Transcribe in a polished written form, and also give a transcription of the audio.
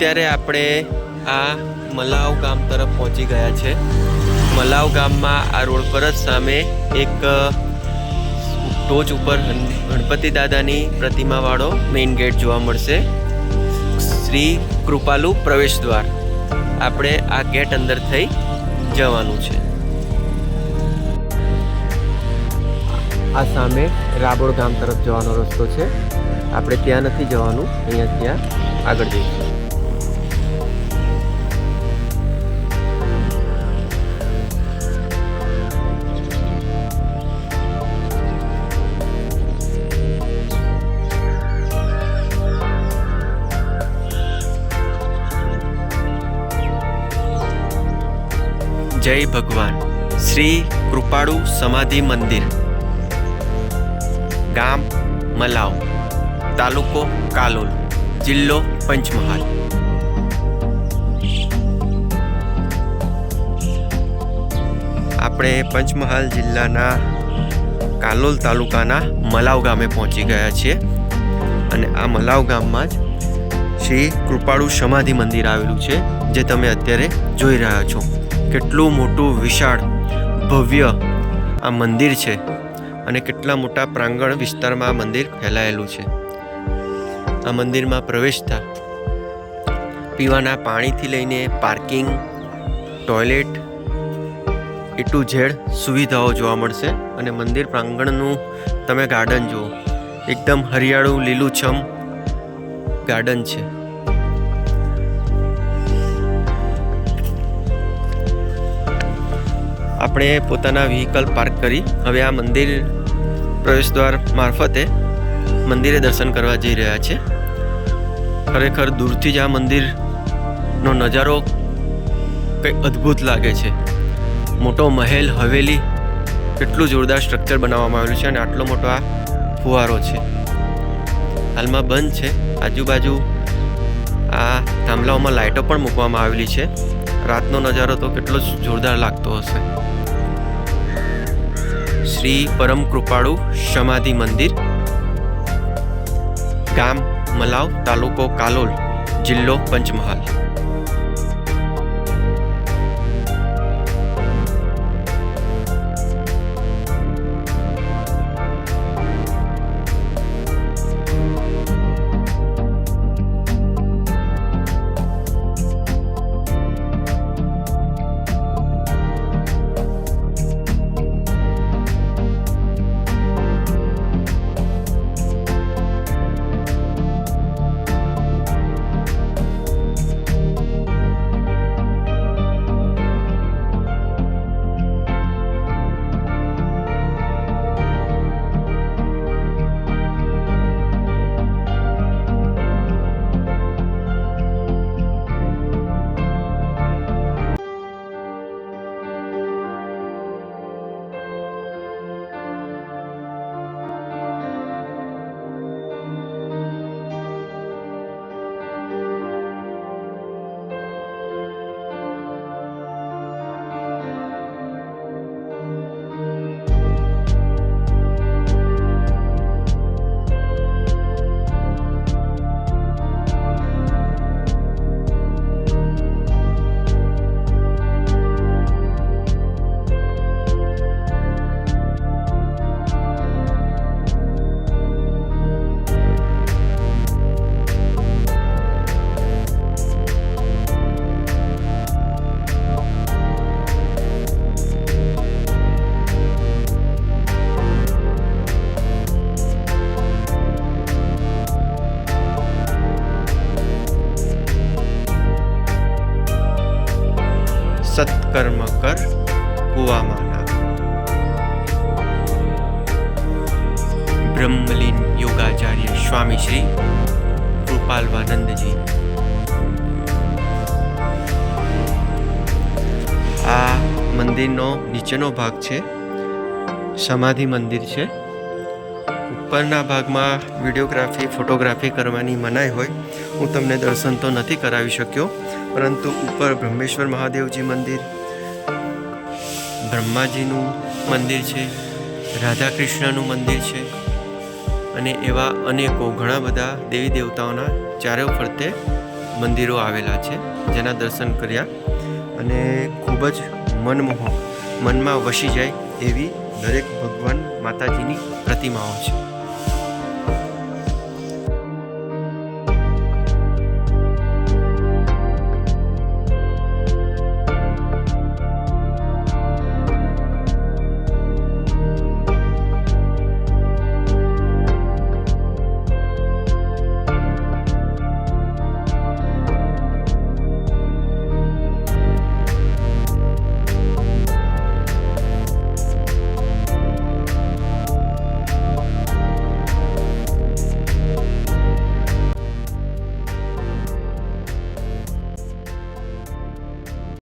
અત્યારે આપણે આ મલાવ ગામ તરફ પહોંચી ગયા છે। મલાવ ગામમાં આ રોડ પર જ સામે એક ટોચ ઉપર ગણપતિ દાદાની પ્રતિમાવાળો મેઇન ગેટ જોવા મળશે, શ્રી કૃપાલુ પ્રવેશ દ્વાર। આપણે આ ગેટ અંદર થઈ જવાનું છે। આ સામે રાબોડ ગામ તરફ જવાનો રસ્તો છે। આપણે ત્યાં નથી જવાનું, અહીંયા ત્યાં આગળ જઈશું। જય ભગવાન। શ્રી કૃપાળુ સમાધિ મંદિર, ગામ મલાવ, તાલુકો કાલોલ, જિલ્લો પંચમહાલ। આપણે પંચમહાલ જિલ્લાના કાલોલ તાલુકાના મલાવ ગામે પહોંચી ગયા છીએ અને આ મલાવ ગામમાં જ શ્રી કૃપાળુ સમાધિ મંદિર આવેલું છે, જે તમે અત્યારે જોઈ રહ્યા છો। કેટલું મોટું વિશાળ ભવ્ય આ મંદિર છે અને કેટલા મોટા પ્રાંગણ વિસ્તારમાં આ મંદિર ફેલાયેલું છે। આ મંદિરમાં પ્રવેશતા પીવાના પાણીથી લઈને parking, toilet, A to Z સુવિધાઓ જોવા મળશે। અને મંદિર પ્રાંગણનું તમે ગાર્ડન જુઓ, એકદમ હરિયાળું લીલુંછમ ગાર્ડન છે। આપણે પોતાના વ્હીકલ પાર્ક કરી હવે આ મંદિર પ્રવેશદ્વાર મારફતે મંદિરે દર્શન કરવા જઈ રહ્યા છે। ખરેખર દૂરથી જ આ મંદિરનો નજારો કંઈ અદ્ભુત લાગે છે। મોટો મહેલ, હવેલી, કેટલું જોરદાર સ્ટ્રક્ચર બનાવવામાં આવેલું છે અને આટલો મોટો આ ફુવારો છે। હાલમાં બંધ છે। આજુબાજુ આ થાંભલાઓમાં લાઇટો પણ મૂકવામાં આવેલી છે। રાતનો નજારો તો કેટલો જ જોરદાર લાગતો હશે। શ્રી પરમ કૃપાળુ સમાધિ મંદિર, ગામ મલાવ, તાલુકો કાલોલ, જિલ્લો પંચમહાલ। સત્કર્મ કર કુવામાના। બ્રહ્મલીન યોગાચાર્ય સ્વામી શ્રી કૃપાલવાનંદજી। આ મંદિરનો નીચેનો ભાગ છે, સમાધિ મંદિર છે। ઉપરના ભાગમાં વિડીયોગ્રાફી, ફોટોગ્રાફી કરવાની મનાઈ હોય, હું તમને દર્શન તો નથી કરાવી શક્યો, પરંતુ ઉપર બ્રહ્મેશ્વર મહાદેવજી મંદિર, બ્રહ્માજીનું મંદિર છે, રાધા કૃષ્ણનું મંદિર છે અને એવા અનેકો ઘણા બધા દેવી દેવતાઓના ચારે ફરતે મંદિરો આવેલા છે, જેના દર્શન કર્યા અને ખૂબ જ મનમાં વસી જાય એવી દરેક ભગવાન માતાજીની પ્રતિમાઓ છે.